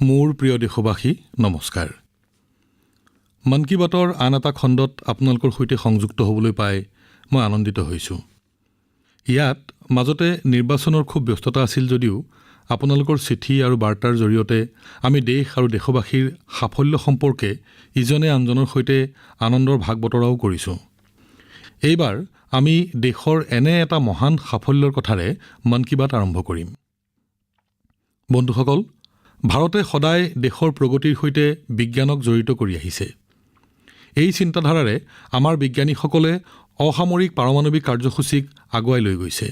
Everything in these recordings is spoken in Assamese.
মোৰ প্ৰিয় দেশবাসী নমস্কাৰ। মন কী বাতৰ আন এটা খণ্ডত আপোনালোকৰ সৈতে সংযুক্ত হ'বলৈ পাই মই আনন্দিত হৈছোঁ। ইয়াত মাজতে নিৰ্বাচনৰ খুব ব্যস্ততা আছিল যদিও আপোনালোকৰ চিঠি আৰু বাৰ্তাৰ জৰিয়তে আমি দেশ আৰু দেশবাসীৰ সাফল্য সম্পৰ্কে ইজনে আনজনৰ সৈতে আনন্দৰ ভাগ বতৰাও কৰিছোঁ। এইবাৰ আমি দেশৰ এনে এটা মহান সাফল্যৰ কথাৰে মন কী বাত আৰম্ভ কৰিম। বন্ধুসকল, ভাৰতে সদায় দেশৰ প্ৰগতিৰ সৈতে বিজ্ঞানক জড়িত কৰি আহিছে। এই চিন্তাধাৰাৰে আমাৰ বিজ্ঞানীসকলে অসামৰিক পাৰমাণৱিক কাৰ্যসূচীক আগুৱাই লৈ গৈছে।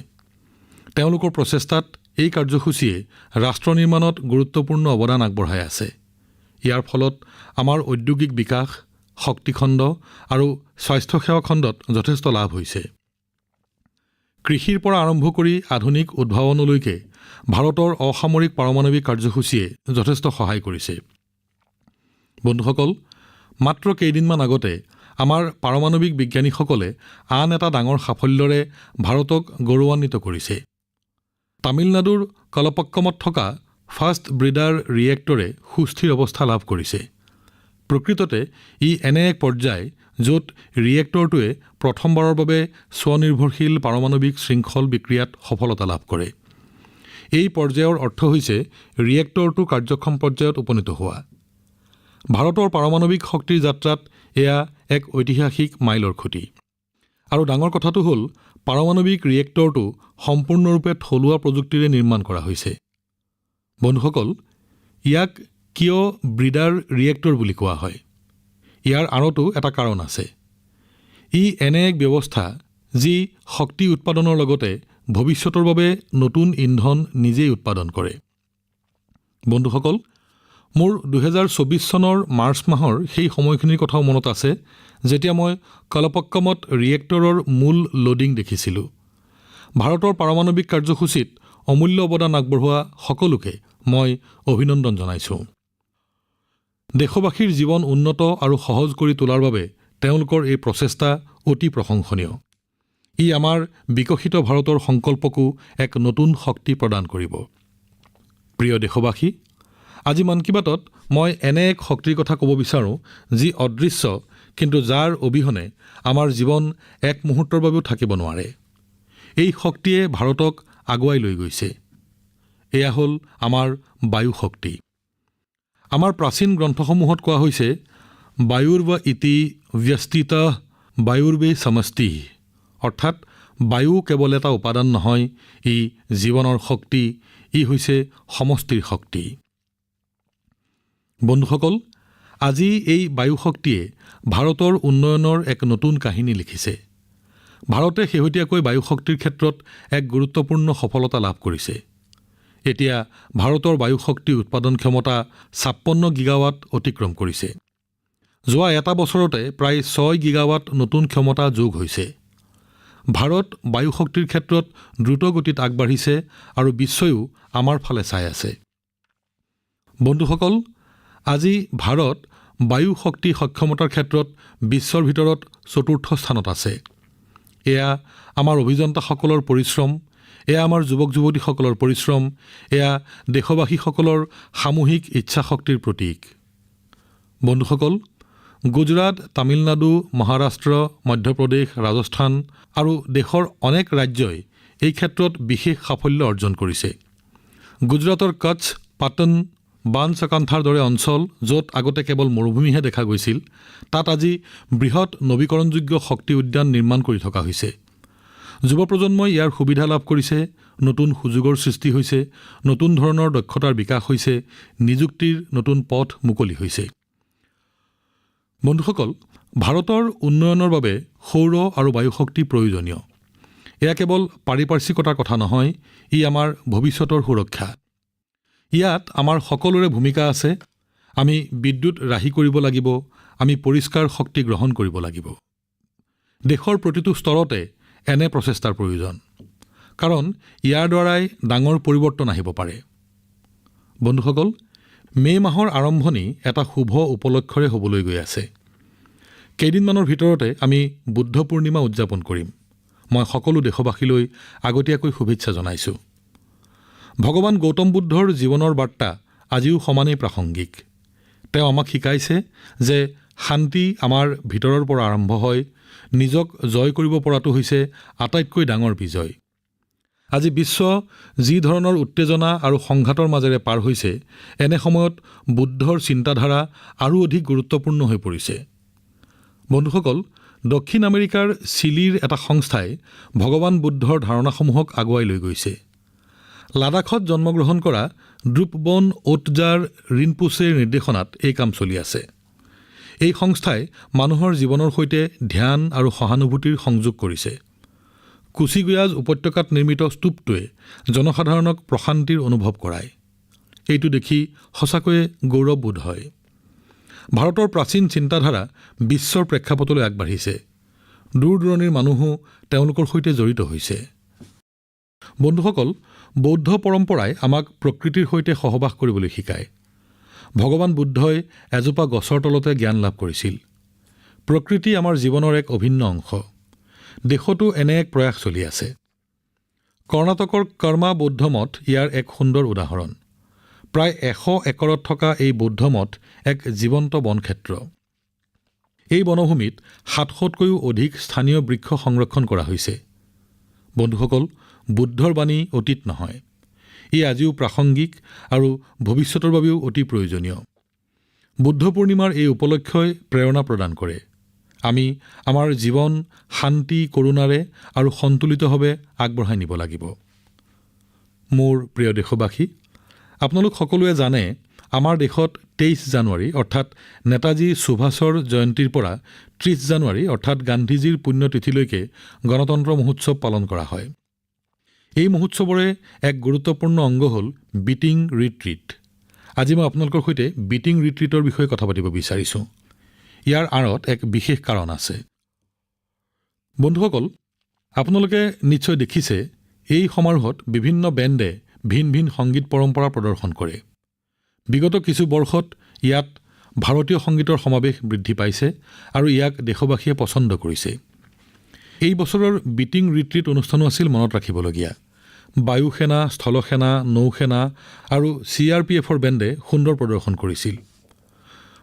তেওঁলোকৰ প্ৰচেষ্টাত এই কাৰ্যসূচীয়ে ৰাষ্ট্ৰ নিৰ্মাণত গুৰুত্বপূৰ্ণ অৱদান আগবঢ়াই আছে। ইয়াৰ ফলত আমাৰ ঔদ্যোগিক বিকাশ, শক্তিখণ্ড আৰু স্বাস্থ্যসেৱা খণ্ডত যথেষ্ট লাভ হৈছে। কৃষিৰ পৰা আৰম্ভ কৰি আধুনিক উদ্ভাৱনলৈকে ভাৰতৰ অসামৰিক পাৰমাণৱিক কাৰ্যসূচীয়ে যথেষ্ট সহায় কৰিছে। বন্ধুসকল, মাত্ৰ কেইদিনমান আগতে আমাৰ পাৰমাণৱিক বিজ্ঞানীসকলে আন এটা ডাঙৰ সাফল্যৰে ভাৰতক গৌৰৱান্বিত কৰিছে। তামিলনাডুৰ কলপক্কমত থকা ফাষ্ট ব্ৰিডাৰ ৰিয়েক্টৰে সুস্থিৰ অৱস্থা লাভ কৰিছে। প্ৰকৃততে ই এনে এক পৰ্যায় য'ত ৰিয়েক্টৰটোৱে প্ৰথমবাৰৰ বাবে স্বনিৰ্ভৰশীল পাৰমাণৱিক শৃংখল বিক্ৰিয়াত সফলতা লাভ কৰে। এই পৰ্যায়ৰ অৰ্থ হৈছে ৰিয়েক্টৰটো কাৰ্যক্ষম পৰ্যায়ত উপনীত হোৱা। ভাৰতৰ পাৰমাণৱিক শক্তিৰ যাত্ৰাত এয়া এক ঐতিহাসিক মাইলৰ খুঁটি। আৰু ডাঙৰ কথাটো হ'ল পাৰমাণৱিক ৰিয়েক্টৰটো সম্পূৰ্ণৰূপে থলুৱা প্ৰযুক্তিৰে নিৰ্মাণ কৰা হৈছে। বন্ধুসকল, ইয়াক কিয় ব্ৰিডাৰ ৰিয়েক্টৰ বুলি কোৱা হয়? ইয়াৰ আঁৰতো এটা কাৰণ আছে। ই এনে এক ব্যৱস্থা যি শক্তি উৎপাদনৰ লগতে ভৱিষ্যতৰ বাবে নতুন ইন্ধন নিজেই উৎপাদন কৰে। বন্ধুসকল, মোৰ ২০২৪ চনৰ মাৰ্চ মাহৰ সেই সময়খিনিৰ কথাও মনত আছে যেতিয়া মই কলপক্কমত ৰিয়েক্টৰৰ মূল লোডিং দেখিছিলোঁ। ভাৰতৰ পাৰমাণৱিক কাৰ্যসূচীত অমূল্য অৱদান আগবঢ়োৱা সকলোকে মই অভিনন্দন জনাইছোঁ। দেশবাসীৰ জীৱন উন্নত আৰু সহজ কৰি তোলাৰ বাবে তেওঁলোকৰ এই প্ৰচেষ্টা অতি প্ৰশংসনীয়। ই আমাৰ বিকশিত ভাৰতৰ সংকল্পকো এক নতুন শক্তি প্ৰদান কৰিব। প্ৰিয় দেশবাসী, আজি মন কী বাতত মই এনে এক শক্তিৰ কথা ক'ব বিচাৰোঁ যি অদৃশ্য, কিন্তু যাৰ অবিহনে আমাৰ জীৱন এক মুহূৰ্তৰ বাবেও থাকিব নোৱাৰে। এই শক্তিয়ে ভাৰতক আগুৱাই লৈ গৈছে। এয়া হ'ল আমাৰ বায়ু শক্তি। আমাৰ প্ৰাচীন গ্ৰন্থসমূহত কোৱা হৈছে, বায়ুৰ্ব ইতি ব্যস্তিতঃ বায়ুৰ্বে সমষ্টি, অৰ্থাৎ বায়ু কেৱল এটা উপাদান নহয়, ই জীৱনৰ শক্তি, ই হৈছে সমষ্টিৰ শক্তি। বন্ধুসকল, আজি এই বায়ু শক্তিয়ে ভাৰতৰ উন্নয়নৰ এক নতুন কাহিনী লিখিছে। ভাৰতে শেহতীয়াকৈ বায়ু শক্তিৰ ক্ষেত্ৰত এক গুৰুত্বপূৰ্ণ সফলতা লাভ কৰিছে। এতিয়া ভাৰতৰ বায়ু শক্তি উৎপাদন ক্ষমতা ৫৬ গিগাৱাট অতিক্ৰম কৰিছে। যোৱা এটা বছৰতে প্ৰায় ৬ গিগাৱাট নতুন ক্ষমতা যোগ হৈছে। ভাৰত বায়ু শক্তিৰ ক্ষেত্ৰত দ্ৰুতগতিত আগবাঢ়িছে আৰু বিশ্বয়ো আমাৰ ফালে চাই আছে। বন্ধুসকল, আজি ভাৰত বায়ু শক্তি সক্ষমতাৰ ক্ষেত্ৰত বিশ্বৰ ভিতৰত ৪ৰ্থ স্থানত আছে। এয়া আমাৰ অভিযন্তাসকলৰ পৰিশ্ৰম, এয়া আমাৰ যুৱক যুৱতীসকলৰ পৰিশ্ৰম, এয়া দেশবাসীসকলৰ সামূহিক ইচ্ছাশক্তিৰ প্ৰতীক। বন্ধুসকল, গুজৰাট, তামিলনাডু, মহাৰাষ্ট্ৰ, মধ্যপ্ৰদেশ, ৰাজস্থান আৰু দেশৰ অনেক ৰাজ্যই এই ক্ষেত্ৰত বিশেষ সাফল্য অৰ্জন কৰিছে। গুজৰাটৰ কচ্ছ, পাটন, বানচকান্থাৰ দৰে অঞ্চল য'ত আগতে কেৱল মৰুভূমিহে দেখা গৈছিল, তাত আজি বৃহৎ নৱীকৰণযোগ্য শক্তি উদ্যান নিৰ্মাণ কৰি থকা হৈছে। যুৱ প্ৰজন্মই ইয়াৰ সুবিধা লাভ কৰিছে, নতুন সুযোগৰ সৃষ্টি হৈছে, নতুন ধৰণৰ দক্ষতাৰ বিকাশ হৈছে, নিযুক্তিৰ নতুন পথ মুকলি হৈছে। বন্ধুসকল, ভাৰতৰ উন্নয়নৰ বাবে সৌৰ আৰু বায়ু শক্তি প্ৰয়োজনীয়। এয়া কেৱল পাৰিপাৰ্শ্বিকতাৰ কথা নহয়, ই আমাৰ ভৱিষ্যতৰ সুৰক্ষা। ইয়াত আমাৰ সকলোৰে ভূমিকা আছে। আমি বিদ্যুৎ ৰাহি কৰিব লাগিব, আমি পৰিষ্কাৰ শক্তি গ্ৰহণ কৰিব লাগিব। দেশৰ প্ৰতিটো স্তৰতে এনে প্ৰচেষ্টাৰ প্ৰয়োজন, কাৰণ ইয়াৰ দ্বাৰাই ডাঙৰ পৰিৱৰ্তন আহিব পাৰে। বন্ধুসকল, মে' মাহৰ আৰম্ভণি এটা শুভ উপলক্ষৰে হ'বলৈ গৈ আছে। কেইদিনমানৰ ভিতৰতে আমি বুদ্ধ পূৰ্ণিমা উদযাপন কৰিম। মই সকলো দেশবাসীলৈ আগতীয়াকৈ শুভেচ্ছা জনাইছোঁ। ভগৱান গৌতম বুদ্ধৰ জীৱনৰ বাৰ্তা আজিও সমানেই প্ৰাসংগিক। তেওঁ আমাক শিকাইছে যে শান্তি আমাৰ ভিতৰৰ পৰা আৰম্ভ হয়, নিজক জয় কৰিব পৰাটো হৈছে আটাইতকৈ ডাঙৰ বিজয়। আজি বিশ্ব যি ধৰণৰ উত্তেজনা আৰু সংঘাতৰ মাজেৰে পাৰ হৈছে, এনে সময়ত বুদ্ধৰ চিন্তাধাৰা আৰু অধিক গুৰুত্বপূৰ্ণ হৈ পৰিছে। বন্ধুসকল, দক্ষিণ আমেৰিকাৰ চিলিৰ এটা সংস্থাই ভগৱান বুদ্ধৰ ধাৰণাসমূহক আগুৱাই লৈ গৈছে। লাডাখত জন্মগ্ৰহণ কৰা দ্ৰুপবন ওটজাৰ ৰিনপোছেৰ নিৰ্দেশনাত এই কাম চলি আছে। এই সংস্থাই মানুহৰ জীৱনৰ সৈতে ধ্যান আৰু সহানুভূতিৰ সংযোগ কৰিছে। কুচিগুয়াজ উপত্যকাত নিৰ্মিত স্তূপটোৱে জনসাধাৰণক প্ৰশান্তিৰ অনুভৱ কৰায়। এইটো দেখি সঁচাকৈয়ে গৌৰৱবোধ হয়। ভাৰতৰ প্ৰাচীন চিন্তাধাৰা বিশ্বৰ প্ৰেক্ষাপটলৈ আগবাঢ়িছে। দূৰ দূৰণিৰ মানুহো তেওঁলোকৰ সৈতে জড়িত হৈছে। বন্ধুসকল, বৌদ্ধ পৰম্পৰাই আমাক প্ৰকৃতিৰ সৈতে সহবাস কৰিবলৈ শিকায়। ভগৱান বুদ্ধই এজোপা গছৰ তলতে জ্ঞান লাভ কৰিছিল। প্ৰকৃতি আমাৰ জীৱনৰ এক অভিন্ন অংশ। দেশতো এনে এক প্ৰয়াস চলি আছে। কৰ্ণাটকৰ কৰ্মা বৌদ্ধ মঠ ইয়াৰ এক সুন্দৰ উদাহৰণ। প্ৰায় 100 একৰত থকা এই বৌদ্ধ মঠ এক জীৱন্ত বনক্ষেত্ৰ। এই বনভূমিত 700তকৈও অধিক স্থানীয় বৃক্ষ সংৰক্ষণ কৰা হৈছে। বন্ধুসকল, বুদ্ধৰ বাণী অতীত নহয়। ই আজিও প্ৰাসংগিক আৰু ভৱিষ্যতৰ বাবেও অতি প্ৰয়োজনীয়। বুদ্ধ পূৰ্ণিমাৰ এই উপলক্ষই প্ৰেৰণা প্ৰদান কৰে। আমি আমাৰ জীৱন শান্তি, কৰুণাৰে আৰু সন্তুলিতভাৱে আগবঢ়াই নিব লাগিব। মোৰ প্ৰিয় দেশবাসী, আপোনালোক সকলোৱে জানে, আমাৰ দেশত 23 জানুৱাৰী অৰ্থাৎ নেতাজী সুভাষৰ জয়ন্তীৰ পৰা 30 জানুৱাৰী অৰ্থাৎ গান্ধীজীৰ পুণ্যতিথিলৈকে গণতন্ত্ৰ মহোৎসৱ পালন কৰা হয়। এই মহোৎসৱৰে এক গুৰুত্বপূৰ্ণ অংগ হ'ল বিটিং ৰিট্ৰিট। আজি মই আপোনালোকৰ সৈতে বিটিং ৰিট্ৰিটৰ বিষয়ে কথা পাতিব বিচাৰিছোঁ। ইয়াৰ আঁৰত এক বিশেষ কাৰণ আছে। বন্ধুসকল, আপোনালোকে নিশ্চয় দেখিছে, এই সমাৰোহত বিভিন্ন বেণ্ডে ভিন ভিন সংগীত পৰম্পৰা প্ৰদৰ্শন কৰে। বিগত কিছু বৰ্ষত ইয়াত ভাৰতীয় সংগীতৰ সমাৱেশ বৃদ্ধি পাইছে আৰু ইয়াক দেশবাসীয়ে পচন্দ কৰিছে। এই বছৰৰ বিটিং ৰিট্ৰিট অনুষ্ঠানো আছিল মনত ৰাখিবলগীয়া। বায়ুসেনা, স্থলসেনা, নৌসেনা আৰু CRPFৰ বেণ্ডে সুন্দৰ প্ৰদৰ্শন কৰিছিল।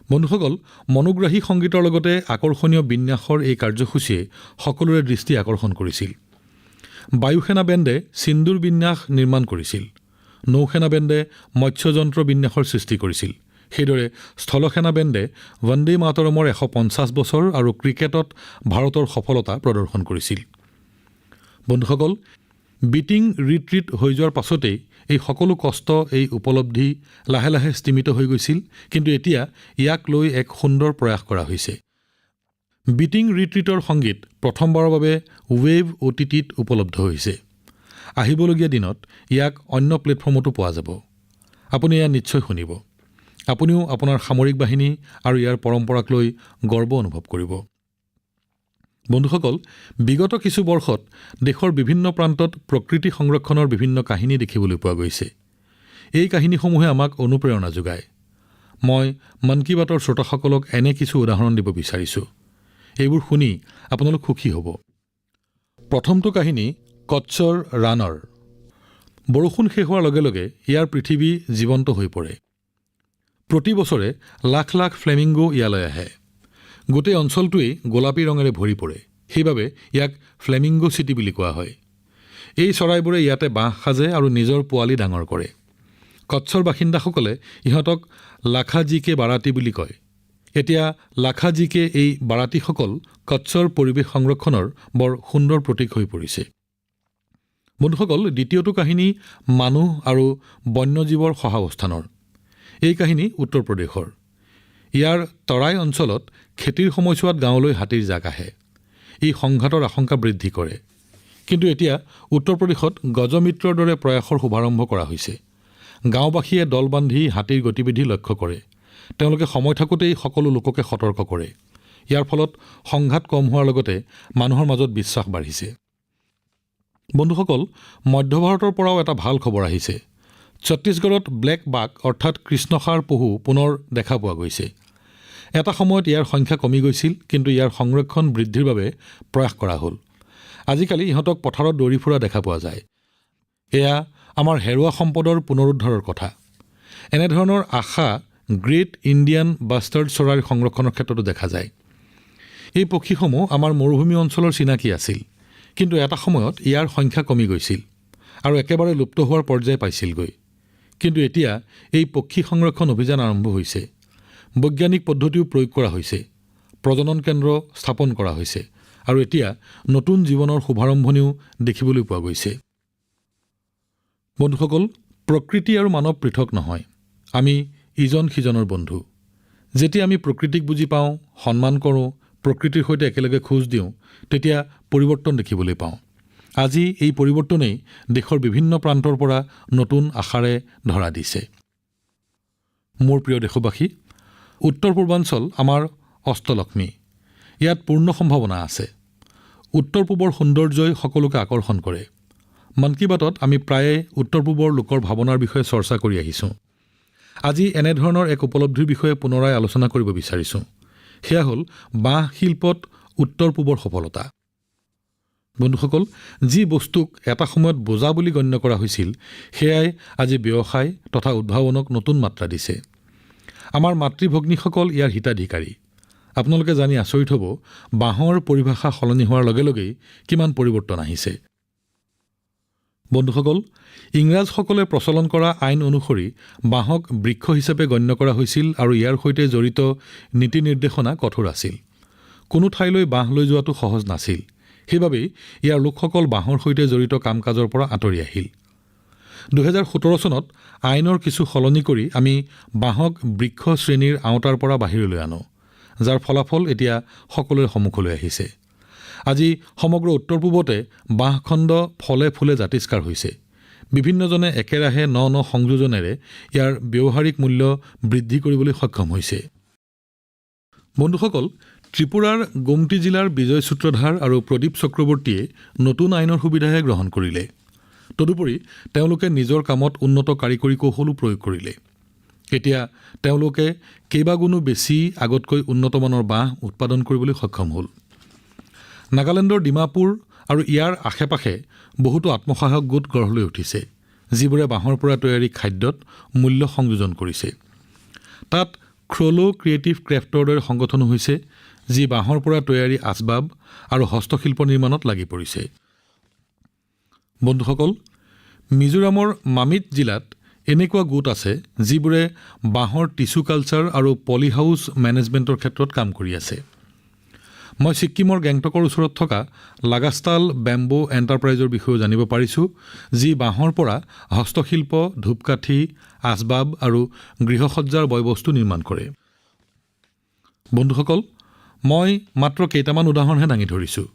বন্ধুসকল, মনোগ্ৰাহী সংগীতৰ লগতে আকৰ্ষণীয় বিন্যাসৰ এই কাৰ্যসূচীয়ে সকলোৰে দৃষ্টি আকৰ্ষণ কৰিছিল। বায়ুসেনা বেণ্ডে সিন্দুৰ বিন্যাস নিৰ্মাণ কৰিছিল। নৌসেনা বেণ্ডে মৎস্যযন্ত্ৰ বিন্যাসৰ সৃষ্টি কৰিছিল। সেইদৰে স্থলসেনা বেণ্ডে বন্দে মাতৰমৰ 150 বছৰ আৰু ক্ৰিকেটত ভাৰতৰ সফলতা প্ৰদৰ্শন কৰিছিল। বন্ধুসকল, বিটিং ৰিট্ৰিট হৈ যোৱাৰ পাছতেই এই সকলো কষ্ট, এই উপলব্ধি লাহে লাহে স্তিমিত হৈ গৈছিল। কিন্তু এতিয়া ইয়াক লৈ এক সুন্দৰ প্ৰয়াস কৰা হৈছে। বিটিং ৰিট্ৰিটৰ সংগীত প্ৰথমবাৰৰ বাবে ৱেভ OTTত উপলব্ধ হৈছে। আহিবলগীয়া দিনত ইয়াক অন্য প্লেটফৰ্মতো পোৱা যাব। আপুনি এয়া নিশ্চয় শুনিব। আপুনিও আপোনাৰ সামৰিক বাহিনী আৰু ইয়াৰ পৰম্পৰাক লৈ গৰ্ব অনুভৱ কৰিব। বন্ধুসকল, বিগত কিছু বৰ্ষত দেশৰ বিভিন্ন প্ৰান্তত প্ৰকৃতি সংৰক্ষণৰ বিভিন্ন কাহিনী দেখিবলৈ পোৱা গৈছে। এই কাহিনীসমূহে আমাক অনুপ্ৰেৰণা যোগায়। মই মন কী বাতৰ শ্ৰোতাসকলক এনে কিছু উদাহৰণ দিব বিচাৰিছোঁ। এইবোৰ শুনি আপোনালোক সুখী হ'ব। প্ৰথমটো কাহিনী কচ্চৰ ৰাণৰ। বৰষুণ শেষ হোৱাৰ লগে লগে ইয়াৰ পৃথিৱী জীৱন্ত হৈ পৰে। প্ৰতি বছৰে লাখ লাখ ফ্লেমিংগো ইয়ালৈ আহে। গোটেই অঞ্চলটোৱেই গোলাপী ৰঙেৰে ভৰি পৰে। সেইবাবে ইয়াক ফ্লেমিংগো চিটি বুলি কোৱা হয়। এই চৰাইবোৰে ইয়াতে বাঁহ সাজে আৰু নিজৰ পোৱালি ডাঙৰ কৰে। কচ্চৰ বাসিন্দাসকলে ইহঁতক লাখাজীকে বাৰাতী বুলি কয়। এতিয়া লাখাজীকে এই বাৰাতীসকল কচ্চৰ পৰিৱেশ সংৰক্ষণৰ বৰ সুন্দৰ প্ৰতীক হৈ পৰিছে। বন্ধুসকল, দ্বিতীয়টো কাহিনী মানুহ আৰু বন্যজীৱৰ সহাৱস্থানৰ। এই কাহিনী উত্তৰ প্ৰদেশৰ। ইয়াৰ তৰাই অঞ্চলত খেতিৰ সময়ছোৱাত গাঁৱলৈ হাতীৰ জাক আহে। ই সংঘাতৰ আশংকা বৃদ্ধি কৰে। কিন্তু এতিয়া উত্তৰ প্ৰদেশত গজমিত্ৰৰ দৰে প্ৰয়াসৰ শুভাৰম্ভ কৰা হৈছে। গাঁওবাসীয়ে দল বান্ধি হাতীৰ গতিবিধি লক্ষ্য কৰে। তেওঁলোকে সময় থাকোঁতেই সকলো লোককে সতৰ্ক কৰে। ইয়াৰ ফলত সংঘাত কম হোৱাৰ লগতে মানুহৰ মাজত বিশ্বাস বাঢ়িছে। বন্ধুসকল, মধ্য ভাৰতৰ পৰাও এটা ভাল খবৰ আহিছে। ছত্তীশগড়ত ব্লেক বাঘ অৰ্থাৎ কৃষ্ণসাৰ পহু পুনৰ দেখা পোৱা গৈছে। এটা সময়ত ইয়াৰ সংখ্যা কমি গৈছিল, কিন্তু ইয়াৰ সংৰক্ষণ বৃদ্ধিৰ বাবে প্ৰয়াস কৰা হ'ল। আজিকালি ইহঁতক পথাৰত দৌৰি ফুৰা দেখা পোৱা যায়। এয়া আমাৰ হেৰুৱা সম্পদৰ পুনৰুদ্ধাৰৰ কথা। এনেধৰণৰ আশা গ্ৰেট ইণ্ডিয়ান বাষ্টাৰ্ড চৰাইৰ সংৰক্ষণৰ ক্ষেত্ৰতো দেখা যায়। এই পক্ষীসমূহ আমাৰ মৰুভূমি অঞ্চলৰ চিনাকি আছিল, কিন্তু এটা সময়ত ইয়াৰ সংখ্যা কমি গৈছিল আৰু একেবাৰে লুপ্ত হোৱাৰ পৰ্যায় পাইছিলগৈ। কিন্তু এতিয়া এই পক্ষী সংৰক্ষণ অভিযান আৰম্ভ হৈছে, বৈজ্ঞানিক পদ্ধতিও প্ৰয়োগ কৰা হৈছে, প্ৰজনন কেন্দ্ৰ স্থাপন কৰা হৈছে আৰু এতিয়া নতুন জীৱনৰ শুভাৰম্ভণিও দেখিবলৈ পোৱা গৈছে। বন্ধুসকল, প্ৰকৃতি আৰু মানৱ পৃথক নহয়, আমি ইজন সিজনৰ বন্ধু। যেতিয়া আমি প্ৰকৃতিক বুজি পাওঁ, সন্মান কৰোঁ, প্ৰকৃতিৰ সৈতে একেলগে খোজ দিওঁ, তেতিয়া পৰিৱৰ্তন দেখিবলৈ পাওঁ। আজি এই পৰিৱৰ্তনেই দেশৰ বিভিন্ন প্ৰান্তৰ পৰা নতুন আশাৰে ধৰা দিছে। মোৰ প্ৰিয় দেশবাসী, উত্তৰ পূৰ্বাঞ্চল আমাৰ অষ্টলক্ষ্মী। ইয়াত পূৰ্ণ সম্ভাৱনা আছে। উত্তৰ পূবৰ সৌন্দৰ্যই সকলোকে আকৰ্ষণ কৰে। মন কী বাতত আমি প্ৰায়ে উত্তৰ পূবৰ লোকৰ ভাৱনাৰ বিষয়ে চৰ্চা কৰি আহিছোঁ। আজি এনেধৰণৰ এক উপলব্ধিৰ বিষয়ে পুনৰাই আলোচনা কৰিব বিচাৰিছোঁ। সেয়া হ'ল বাঁহ শিল্পত উত্তৰ পূবৰ সফলতা। বন্ধুসকল, যি বস্তুক এটা সময়ত বোজা বুলি গণ্য কৰা হৈছিল, সেয়াই আজি ব্যৱসায় তথা উদ্ভাৱনক নতুন মাত্ৰা দিছে। আমাৰ মাতৃভগ্নীসকল ইয়াৰ হিতাধিকাৰী। আপোনালোকে জানি আচৰিত হ'ব, বাঁহৰ পৰিভাষা সলনি হোৱাৰ লগে লগেই কিমান পৰিৱৰ্তন আহিছে। বন্ধুসকল, ইংৰাজসকলে প্ৰচলন কৰা আইন অনুসৰি বাঁহক বৃক্ষ হিচাপে গণ্য কৰা হৈছিল আৰু ইয়াৰ সৈতে জড়িত নীতি নিৰ্দেশনা কঠোৰ আছিল। কোনো ঠাইলৈ বাঁহ লৈ যোৱাটো সহজ নাছিল। সেইবাবেই ইয়াৰ লোকসকল বাঁহৰ সৈতে জড়িত কাম কাজৰ পৰা আঁতৰি আহিল। 2017 চনত আইনৰ কিছু সলনি কৰি আমি বাঁহক বৃক্ষ শ্ৰেণীৰ আওতাৰ পৰা বাহিৰলৈ আনো, যাৰ ফলাফল এতিয়া সকলোৰে সন্মুখলৈ আহিছে। আজি সমগ্ৰ উত্তৰ পূবতে বাঁহখণ্ড ফলে ফুলে জাতিষ্কাৰ হৈছে। বিভিন্নজনে একেৰাহে ন সংযোজনেৰে ইয়াৰ ব্যৱহাৰিক মূল্য বৃদ্ধি কৰিবলৈ সক্ষম হৈছে। বন্ধুসকল, ত্ৰিপুৰাৰ গোমতি জিলাৰ বিজয় সূত্ৰধাৰ আৰু প্ৰদীপ চক্ৰৱৰ্তীয়ে নতুন আইনৰ সুবিধাহে গ্ৰহণ কৰিলে। তদুপৰি তেওঁলোকে নিজৰ কামত উন্নত কাৰিকৰী কৌশলো প্ৰয়োগ কৰিলে। এতিয়া তেওঁলোকে কেইবাগুণো বেছি আগতকৈ উন্নতমানৰ বাঁহ উৎপাদন কৰিবলৈ সক্ষম হ'ল। নাগালেণ্ডৰ ডিমাপুৰ আৰু ইয়াৰ আশে-পাশে বহুতো আত্মসহায়ক গোট গঢ় লৈ উঠিছে, যিবোৰে বাঁহৰ পৰা তৈয়াৰী খাদ্যত মূল্য সংযোজন কৰিছে। তাত ক্ৰলো ক্ৰিয়েটিভ ক্ৰেফ্টৰ দৰে সংগঠনো হৈছে, যি বাঁহৰ পৰা তৈয়াৰী আচবাব আৰু হস্তশিল্প নিৰ্মাণত লাগি পৰিছে। বন্ধুসকল, মিজোৰামৰ মামিত জিলাত এনেকুৱা গোট আছে যিবোৰে বাঁহৰ টিছু কালচাৰ আৰু পলি হাউচ মেনেজমেণ্টৰ ক্ষেত্ৰত কাম কৰি আছে। মই ছিক্কিমৰ গেংটকৰ ওচৰত থকা লাগাস্তাল বেম্বো এণ্টাৰপ্ৰাইজৰ বিষয়েও জানিব পাৰিছোঁ, যি বাঁহৰ পৰা হস্তশিল্প, ধূপকাঠি, আচবাব আৰু গৃহসজ্জাৰ বয়বস্তু নিৰ্মাণ কৰে। বন্ধুসকল, মই মাত্ৰ কেইটামান উদাহৰণহে দাঙি ধৰিছোঁ।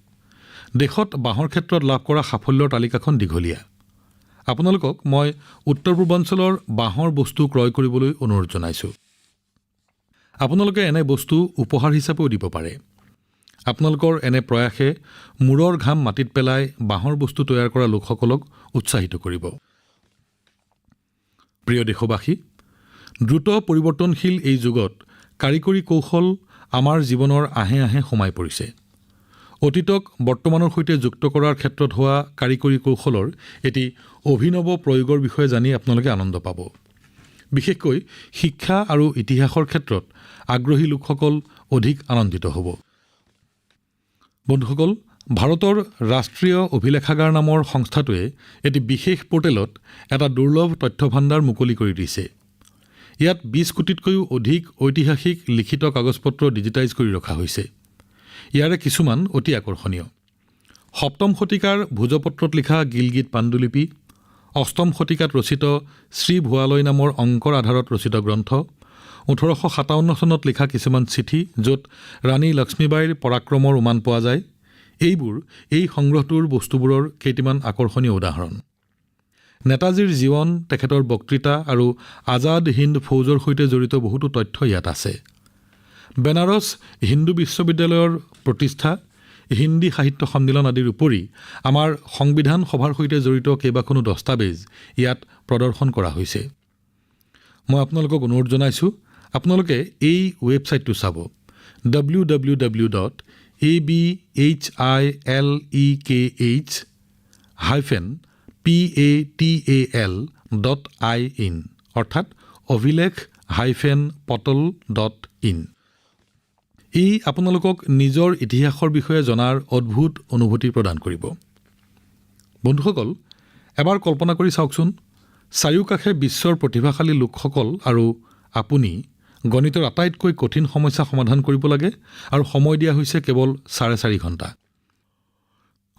দেশত বাঁহৰ ক্ষেত্ৰত লাভ কৰা সাফল্যৰ তালিকাখন দীঘলীয়া। আপোনালোকক মই উত্তৰ পূৰ্বাঞ্চলৰ বাঁহৰ বস্তু ক্ৰয় কৰিবলৈ অনুৰোধ জনাইছোঁ। আপোনালোকে এনে বস্তু উপহাৰ হিচাপেও দিব পাৰে। আপোনালোকৰ এনে প্ৰয়াসে মূৰৰ ঘাম মাটিত পেলাই বাঁহৰ বস্তু তৈয়াৰ কৰা লোকসকলক উৎসাহিত কৰিব। প্ৰিয় দেশবাসী, দ্ৰুত পৰিৱৰ্তনশীল এই যুগত কাৰিকৰী কৌশল আমাৰ জীৱনৰ আহে আহে সোমাই পৰিছে। অতীতক বৰ্তমানৰ সৈতে যুক্ত কৰাৰ ক্ষেত্ৰত হোৱা কাৰিকৰী কৌশলৰ এটি অভিনৱ প্ৰয়োগৰ বিষয়ে জানি আপোনালোকে আনন্দ পাব। বিশেষকৈ শিক্ষা আৰু ইতিহাসৰ ক্ষেত্ৰত আগ্ৰহী লোকসকল অধিক আনন্দিত হ'ব। বন্ধুসকল, ভাৰতৰ ৰাষ্ট্ৰীয় অভিলেখাগাৰ নামৰ সংস্থাটোৱে এটি বিশেষ পৰ্টেলত এটা দুৰ্লভ তথ্য ভাণ্ডাৰ মুকলি কৰি দিছে। ইয়াত 20 কোটিতকৈও অধিক ঐতিহাসিক লিখিত কাগজ-পত্ৰ ডিজিটাইজ কৰি ৰখা হৈছে। ইয়াৰে কিছুমান অতি আকৰ্ষণীয়। 7ম শতিকাৰ ভোজপত্ৰত লিখা গিলগিত পাণ্ডুলিপি, 8ম শতিকাত ৰচিত শ্ৰী ভুৱালয় নামৰ অংকৰ আধাৰত ৰচিত গ্ৰন্থ, 1857 চনত লিখা কিছুমান চিঠি য'ত ৰাণী লক্ষ্মীবাইৰ পৰাক্ৰমৰ উমান পোৱা যায়। এইবোৰ এই সংগ্ৰহটোৰ বস্তুবোৰৰ কেইটামান আকৰ্ষণীয় উদাহৰণ। নেতাজীৰ জীৱন, তেখেতৰ বক্তৃতা আৰু আজাদ হিন্দ ফৌজৰ সৈতে জড়িত বহুতো তথ্য ইয়াত আছে। বেনাৰস হিন্দু বিশ্ববিদ্যালয়ৰ প্ৰতিষ্ঠা, হিন্দী সাহিত্য সন্মিলন আদিৰ উপৰি আমাৰ সংবিধান সভাৰ সৈতে জড়িত কেইবাখনো দস্তাবেজ ইয়াত প্ৰদৰ্শন কৰা হৈছে। মই আপোনালোকক অনুৰোধ জনাইছোঁ, আপোনালোকে এই ৱেবছাইটটো চাব, www.abhilekh-patal.in, অৰ্থাৎ অভিলেখ-পটল.in। ই আপোনালোকক নিজৰ ইতিহাসৰ বিষয়ে জনাৰ অদ্ভুত অনুভূতি প্ৰদান কৰিব। বন্ধুসকল, এবাৰ কল্পনা কৰি চাওকচোন, চাৰিওকাষে বিশ্বৰ প্ৰতিভাশালী লোকসকল আৰু আপুনি গণিতৰ আটাইতকৈ কঠিন সমস্যা সমাধান কৰিব লাগে আৰু সময় দিয়া হৈছে কেৱল 4.5 ঘণ্টা।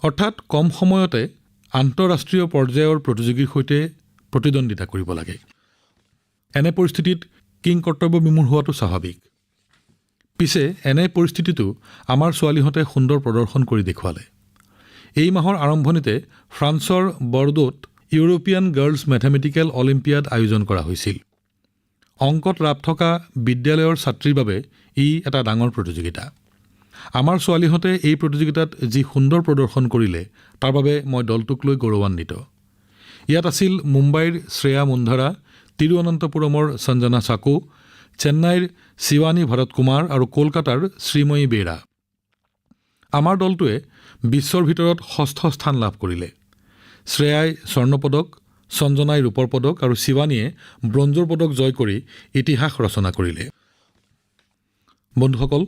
অৰ্থাৎ কম সময়তে আন্তঃৰাষ্ট্ৰীয় পৰ্যায়ৰ প্ৰতিযোগীৰ সৈতে প্ৰতিদ্বন্দ্বিতা কৰিব লাগে। এনে পৰিস্থিতিত কিংকৰ্তব্য বিমূঢ় হোৱাটো স্বাভাৱিক। পিছে এনে পৰিস্থিতিটো আমাৰ ছোৱালীহঁতে সুন্দৰ প্ৰদৰ্শন কৰি দেখুৱালে। এই মাহৰ আৰম্ভণিতে ফ্ৰান্সৰ বৰ্ডোত ইউৰোপিয়ান গাৰ্লছ মেথমেটিকেল অলিম্পিয়াড আয়োজন কৰা হৈছিল। অংকত ৰাপ থকা বিদ্যালয়ৰ ছাত্ৰীৰ বাবে ই এটা ডাঙৰ প্ৰতিযোগিতা। আমাৰ ছোৱালীহঁতে এই প্ৰতিযোগিতাত যি সুন্দৰ প্ৰদৰ্শন কৰিলে তাৰ বাবে মই দলটোক লৈ গৌৰৱান্বিত। ইয়াত আছিল মুম্বাইৰ শ্ৰেয়া মুন্ধাৰা, তিৰুৱনন্তপুৰমৰ সঞ্জনা চাকো, চেন্নাইৰ শিৱানী ভৰত কুমাৰ আৰু কলকাতাৰ শ্ৰীময়ী বেৰা। আমাৰ দলটোৱে বিশ্বৰ ভিতৰত 6ষ্ঠ স্থান লাভ কৰিলে। শ্ৰেয়াই স্বৰ্ণ পদক, সঞ্জনাই ৰূপৰ পদক আৰু শিৱানীয়ে ব্ৰঞ্জৰ পদক জয় কৰি ইতিহাস ৰচনা কৰিলে। বন্ধুসকল,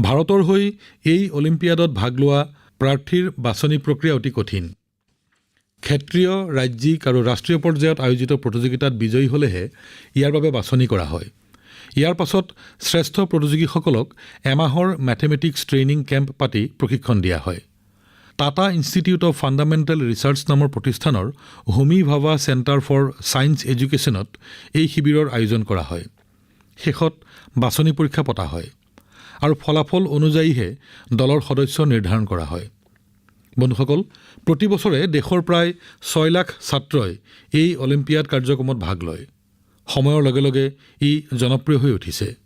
ভাৰতৰ হৈ এই অলিম্পিয়াডত ভাগ লোৱা প্ৰাৰ্থীৰ বাছনি প্ৰক্ৰিয়া অতি কঠিন। ক্ষেত্ৰীয়, ৰাজ্যিক আৰু ৰাষ্ট্ৰীয় পৰ্যায়ত আয়োজিত প্ৰতিযোগিতাত বিজয়ী হ'লেহে ইয়াৰ বাবে বাছনি কৰা হয়। ইয়াৰ পাছত শ্ৰেষ্ঠ প্ৰতিযোগীসকলক এমাহৰ মেথমেটিক্স ট্ৰেইনিং কেম্প পাতি প্ৰশিক্ষণ দিয়া হয়। Tata institute of fundamental research নামৰ প্ৰতিষ্ঠানৰ Homi Bhabha centre for science এডুকেশ্যনত এই শিবিৰৰ আয়োজন কৰা হয়। শেষত বাছনি পৰীক্ষা পতা হয় আৰু ফলাফল অনুযায়ীহে দলৰ সদস্য নিৰ্ধাৰণ কৰা হয়। বন্ধুসকল, প্ৰতি বছৰে দেশৰ প্ৰায় 6 লাখ ছাত্ৰই এই অলিম্পিয়াড কাৰ্যক্ৰমত ভাগ লয়। সময়ৰ লগে লগে ই জনপ্ৰিয় হৈ উঠিছে।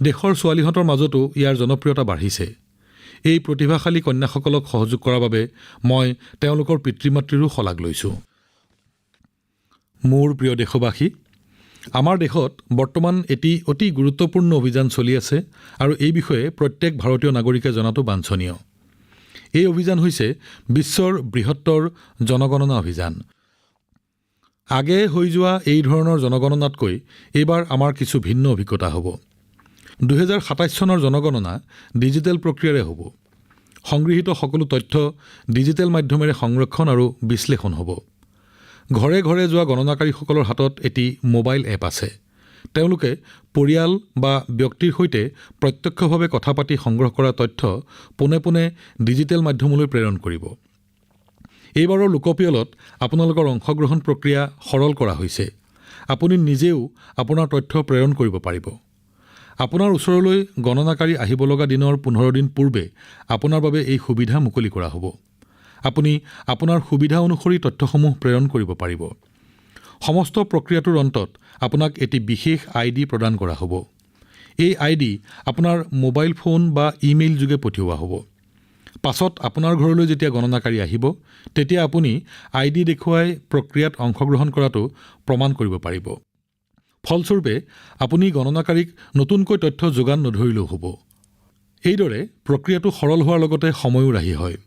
দেশৰ ছোৱালীহঁতৰ মাজতো ইয়াৰ জনপ্ৰিয়তা বাঢ়িছে। এই প্ৰতিভাশালী কন্যাসকলক সহযোগ কৰাৰ বাবে মই তেওঁলোকৰ পিতৃ-মাতৃৰো শলাগ লৈছোঁ। মোৰ প্ৰিয় দেশবাসী, আমাৰ দেশত বৰ্তমান এটি অতি গুৰুত্বপূৰ্ণ অভিযান চলি আছে আৰু এই বিষয়ে প্ৰত্যেক ভাৰতীয় নাগৰিকে জনাটো বাঞ্ছনীয়। এই অভিযান হৈছে বিশ্বৰ বৃহত্তৰ জনগণনা অভিযান। আগে হৈ যোৱা এই ধৰণৰ জনগণনাতকৈ এইবাৰ আমাৰ কিছু ভিন্ন অভিজ্ঞতা হ'ব। 2027 চনৰ জনগণনা ডিজিটেল প্ৰক্ৰিয়াৰে হ'ব। সংগৃহীত সকলো তথ্য ডিজিটেল মাধ্যমেৰে সংৰক্ষণ আৰু বিশ্লেষণ হ'ব। ঘৰে ঘৰে যোৱা গণনাকাৰীসকলৰ হাতত এটি মোবাইল এপ আছে। তেওঁলোকে পৰিয়াল বা ব্যক্তিৰ সৈতে প্ৰত্যক্ষভাৱে কথা পাতি সংগ্ৰহ কৰা তথ্য পোনে পোনে ডিজিটেল মাধ্যমলৈ প্ৰেৰণ কৰিব। এইবাৰৰ লোকপিয়লত আপোনালোকৰ অংশগ্ৰহণ প্ৰক্ৰিয়া সৰল কৰা হৈছে। আপুনি নিজেও আপোনাৰ তথ্য প্ৰেৰণ কৰিব পাৰিব। আপোনাৰ ওচৰলৈ গণনাকাৰী আহিব লগা দিনৰ 15 দিন পূৰ্বে আপোনাৰ বাবে এই সুবিধা মুকলি কৰা হ'ব। আপুনি আপোনাৰ সুবিধা অনুসৰি তথ্যসমূহ প্ৰেৰণ কৰিব পাৰিব। সমস্ত প্ৰক্ৰিয়াটোৰ অন্তত আপোনাক এটি বিশেষ আইডি প্ৰদান কৰা হ'ব। এই আইডি আপোনাৰ মোবাইল ফোন বা ইমেইল যোগে পঠিওৱা হ'ব। পাছত আপোনাৰ ঘৰলৈ যেতিয়া গণনাকাৰী আহিব, তেতিয়া আপুনি আইডি দেখুৱাই প্ৰক্ৰিয়াত অংশগ্ৰহণ কৰাটো প্ৰমাণ কৰিব পাৰিব। ফলস্বৰূপে আপুনি গণনাকাৰীক নতুনকৈ তথ্য যোগান নধৰিলেও হ'ব। এইদৰে প্ৰক্ৰিয়াটো সৰল হোৱাৰ লগতে সময়ো ৰাহি হয়।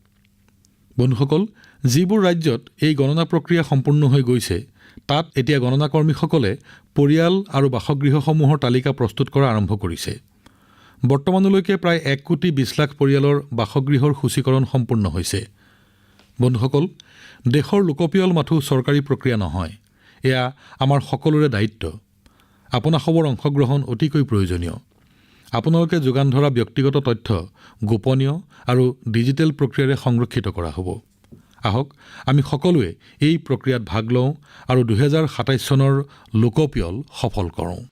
বন্ধুসকল, যিবোৰ ৰাজ্যত এই গণনা প্ৰক্ৰিয়া সম্পূৰ্ণ হৈ গৈছে, তাত এতিয়া গণনা কৰ্মীসকলে পৰিয়াল আৰু বাসগৃহসমূহৰ তালিকা প্ৰস্তুত কৰা আৰম্ভ কৰিছে। বৰ্তমানলৈকে প্ৰায় 1,20 লাখ পৰিয়ালৰ বাসগৃহৰ সূচীকৰণ সম্পূৰ্ণ হৈছে। বন্ধুসকল, দেশৰ লোকপিয়ল মাথো চৰকাৰী প্ৰক্ৰিয়া নহয়, এয়া আমাৰ সকলোৰে দায়িত্ব। আপোনাসবৰ অংশগ্ৰহণ অতিকৈ প্ৰয়োজনীয়। আপোনালোকে যোগান ধৰা ব্যক্তিগত তথ্য গোপনীয় আৰু ডিজিটেল প্ৰক্ৰিয়াৰে সংৰক্ষিত কৰা হ'ব। আহক আমি সকলোৱে এই প্ৰক্ৰিয়াত ভাগ লওঁ আৰু 2027 চনৰ লোকপিয়ল সফল কৰোঁ।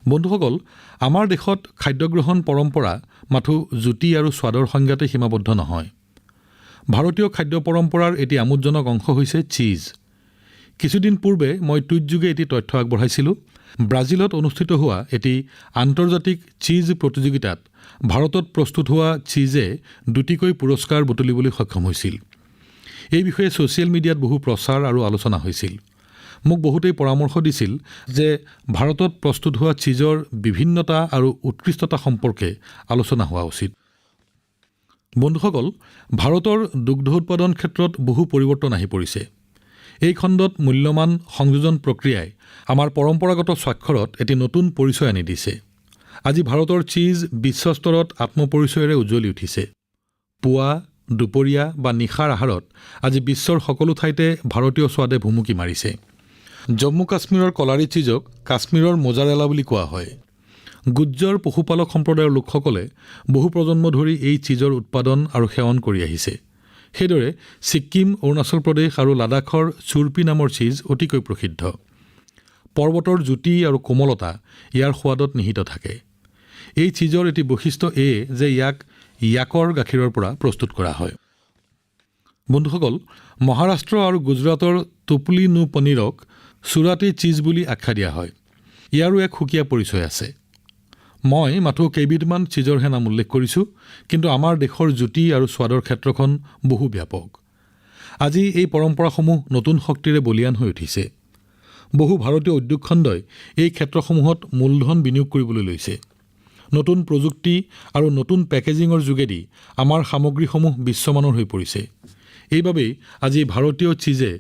বন্ধুসকল, আমাৰ দেশত খাদ্যগ্ৰহণ পৰম্পৰা মাথো জুতি আৰু স্বাদৰ সংজ্ঞাতে সীমাবদ্ধ নহয়। ভাৰতীয় খাদ্য পৰম্পৰাৰ এটি আমোদজনক অংশ হৈছে চীজ। কিছুদিন পূৰ্বে মই টুইটযোগে এটি তথ্য আগবঢ়াইছিলোঁ। ব্ৰাজিলত অনুষ্ঠিত হোৱা এটি আন্তৰ্জাতিক চীজ প্ৰতিযোগিতাত ভাৰতত প্ৰস্তুত হোৱা চীজে 2টিকৈ পুৰস্কাৰ বুটলিবলৈ সক্ষম হৈছিল। এই বিষয়ে ছ'চিয়েল মিডিয়াত বহু প্ৰচাৰ আৰু আলোচনা হৈছিল। মোক বহুতেই পৰামৰ্শ দিছিল যে ভাৰতত প্ৰস্তুত হোৱা চীজৰ বিভিন্নতা আৰু উৎকৃষ্টতা সম্পৰ্কে আলোচনা হোৱা উচিত। বন্ধুসকল, ভাৰতৰ দুগ্ধ উৎপাদন ক্ষেত্ৰত বহু পৰিৱৰ্তন আহি পৰিছে। এই খণ্ডত মূল্যৱান সংযোজন প্ৰক্ৰিয়াই আমাৰ পৰম্পৰাগত স্বাক্ষৰত এটি নতুন পৰিচয় আনি দিছে। আজি ভাৰতৰ চীজ বিশ্বস্তৰত আত্মপৰিচয়েৰে উজ্জ্বলি উঠিছে। পুৱা, দুপৰীয়া বা নিশাৰ আহাৰত আজি বিশ্বৰ সকলো ঠাইতে ভাৰতীয় স্বাদে ভুমুকি মাৰিছে। জম্মু কাশ্মীৰৰ কলাৰী চীজক কাশ্মীৰৰ মোজাৰেলা বুলি কোৱা হয়। গুজ্জৰ পশুপালক সম্প্ৰদায়ৰ লোকসকলে বহু প্ৰজন্ম ধৰি এই চীজৰ উৎপাদন আৰু সেৱন কৰি আহিছে। সেইদৰে ছিক্কিম, অৰুণাচল প্ৰদেশ আৰু লাডাখৰ চুৰপি নামৰ চীজ অতিকৈ প্ৰসিদ্ধ। পৰ্বতৰ জ্যোতি আৰু কোমলতা ইয়াৰ সোৱাদত নিহিত থাকে। এই চীজৰ এটি বৈশিষ্ট্য যে ইয়াক য়াকৰ গাখীৰৰ পৰা প্ৰস্তুত কৰা হয়। বন্ধুসকল, মহাৰাষ্ট্ৰ আৰু গুজৰাটৰ টুপলি নু পনীৰক চুৰাটী চীজ বুলি আখ্যা দিয়া হয়। ইয়াৰো এক সুকীয়া পৰিচয় আছে। মই মাথো কেইবিধমান চীজৰহে নাম উল্লেখ কৰিছোঁ, কিন্তু আমাৰ দেশৰ জ্যোতি আৰু স্বাদৰ ক্ষেত্ৰখন বহু ব্যাপক। আজি এই পৰম্পৰাসমূহ নতুন শক্তিৰে বলীয়ান হৈ উঠিছে। বহু ভাৰতীয় উদ্যোগ খণ্ডই এই ক্ষেত্ৰসমূহত মূলধন বিনিয়োগ কৰিবলৈ লৈছে। নতুন প্ৰযুক্তি আৰু নতুন পেকেজিঙৰ যোগেদি আমাৰ সামগ্ৰীসমূহ বিশ্বমানৰ হৈ পৰিছে। এইবাবেই আজি ভাৰতীয় চীজে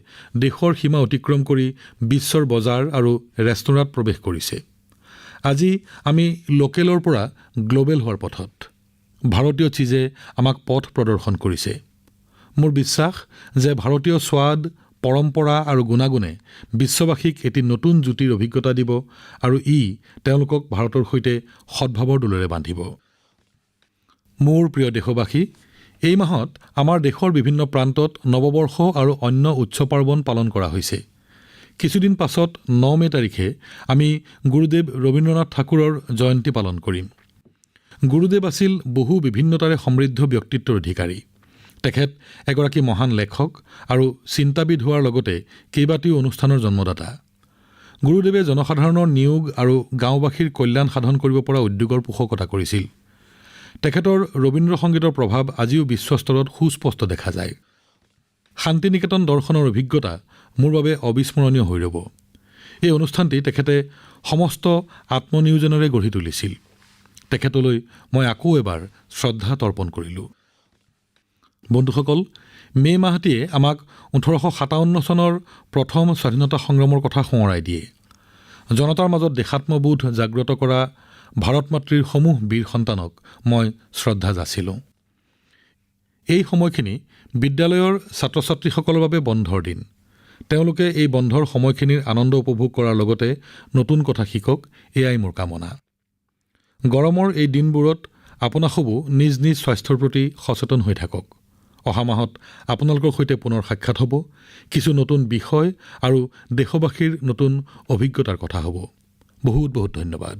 দেশৰ সীমা অতিক্ৰম কৰি বিশ্বৰ বজাৰ আৰু ৰেস্তোৰাঁত প্ৰৱেশ কৰিছে। আজি আমি লোকেলৰ পৰা গ্ল'বেল হোৱাৰ পথত। ভাৰতীয় চীজে আমাক পথ প্ৰদৰ্শন কৰিছে। মোৰ বিশ্বাস যে ভাৰতীয় স্বাদ, পৰম্পৰা আৰু গুণাগুণে বিশ্ববাসীক এটি নতুন জ্যোতিৰ অভিজ্ঞতা দিব আৰু তেওঁলোকক ভাৰতৰ সৈতে সদ্ভাৱৰ ডোলেৰে বান্ধিব। মোৰ প্ৰিয় দেশবাসী, এই মাহত আমাৰ দেশৰ বিভিন্ন প্ৰান্তত নৱবৰ্ষ আৰু অন্য উৎসৱ পাৰ্বণ পালন কৰা হৈছে। কিছুদিন পাছত 9 মে তাৰিখে আমি গুৰুদেৱ ৰবীন্দ্ৰনাথ ঠাকুৰৰ জয়ন্তী পালন কৰিম। গুৰুদেৱ আছিল বহু বিভিন্নতাৰে সমৃদ্ধ ব্যক্তিত্বৰ অধিকাৰী। তেখেত এগৰাকী মহান লেখক আৰু চিন্তাবিদ হোৱাৰ লগতে কেইবাটাও অনুষ্ঠানৰ জন্মদাতা। গুৰুদেৱে জনসাধাৰণৰ নিয়োগ আৰু গাঁওবাসীৰ কল্যাণ সাধন কৰিব পৰা উদ্যোগৰ পোষকতা কৰিছিল। তেখেতৰ ৰবীন্দ্ৰ সংগীতৰ প্ৰভাৱ আজিও বিশ্বস্তৰত সুস্পষ্ট দেখা যায়। শান্তি নিকেতন দৰ্শনৰ অভিজ্ঞতা মোৰ বাবে অবিস্মৰণীয় হৈ ৰ'ব। এই অনুষ্ঠানটি তেখেতে সমস্ত আত্মনিয়োজনেৰে গঢ়ি তুলিছিল। তেখেতলৈ মই আকৌ এবাৰ শ্ৰদ্ধা তৰ্পণ কৰিলোঁ। বন্ধুসকল, মে' মাহটিয়ে আমাক 1857 চনৰ প্ৰথম স্বাধীনতা সংগ্ৰামৰ কথা সোঁৱৰাই দিয়ে। জনতাৰ মাজত দেশাত্মবোধ জাগ্ৰত কৰা ভাৰত মাতৃৰ সমূহ বীৰ সন্তানক মই শ্ৰদ্ধা যাচিলোঁ। এই সময়খিনি বিদ্যালয়ৰ ছাত্ৰ ছাত্ৰীসকলৰ বাবে বন্ধৰ দিন। তেওঁলোকে এই বন্ধৰ সময়খিনিৰ আনন্দ উপভোগ কৰাৰ লগতে নতুন কথা শিকক, এয়াই মোৰ কামনা। গৰমৰ এই দিনবোৰত আপোনাসবো নিজ নিজ স্বাস্থ্যৰ প্ৰতি সচেতন হৈ থাকক। অহা মাহত আপোনালোকৰ সৈতে পুনৰ সাক্ষাৎ হ'ব। কিছু নতুন বিষয় আৰু দেশবাসীৰ নতুন অভিজ্ঞতাৰ কথা হ'ব। বহুত বহুত ধন্যবাদ।